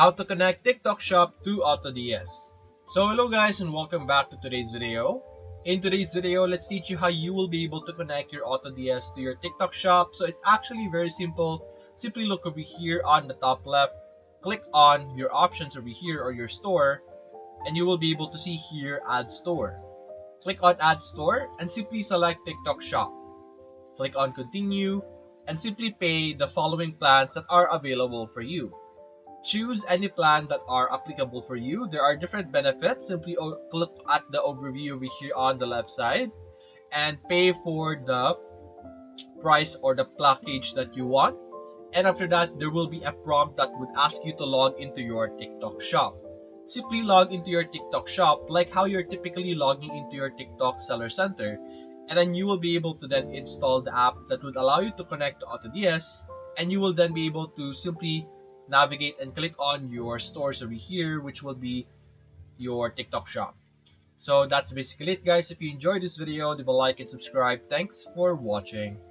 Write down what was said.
How to connect TikTok Shop to Autods. So hello guys and welcome back to today's video. In today's video, let's teach you how you will be able to connect your Autods to your TikTok Shop. So it's actually very simple. Simply look over here on the top left, click on your options over here or your store, and you will be able to see here Add Store. Click on Add Store and simply select TikTok Shop. Click on Continue and simply pay the following plans that are available for you. Choose any plan that are applicable for you. There are different benefits. Simply click at the overview over here on the left side and pay for the price or the package that you want. And after that, there will be a prompt that would ask you to log into your TikTok shop. Simply log into your TikTok shop like how you're typically logging into your TikTok Seller Center. And then you will be able to then install the app that would allow you to connect to AutoDS. And you will then be able to simply navigate and click on your stores over here, which will be your TikTok shop. So that's basically it, guys. If you enjoyed this video, leave a like and subscribe. Thanks for watching.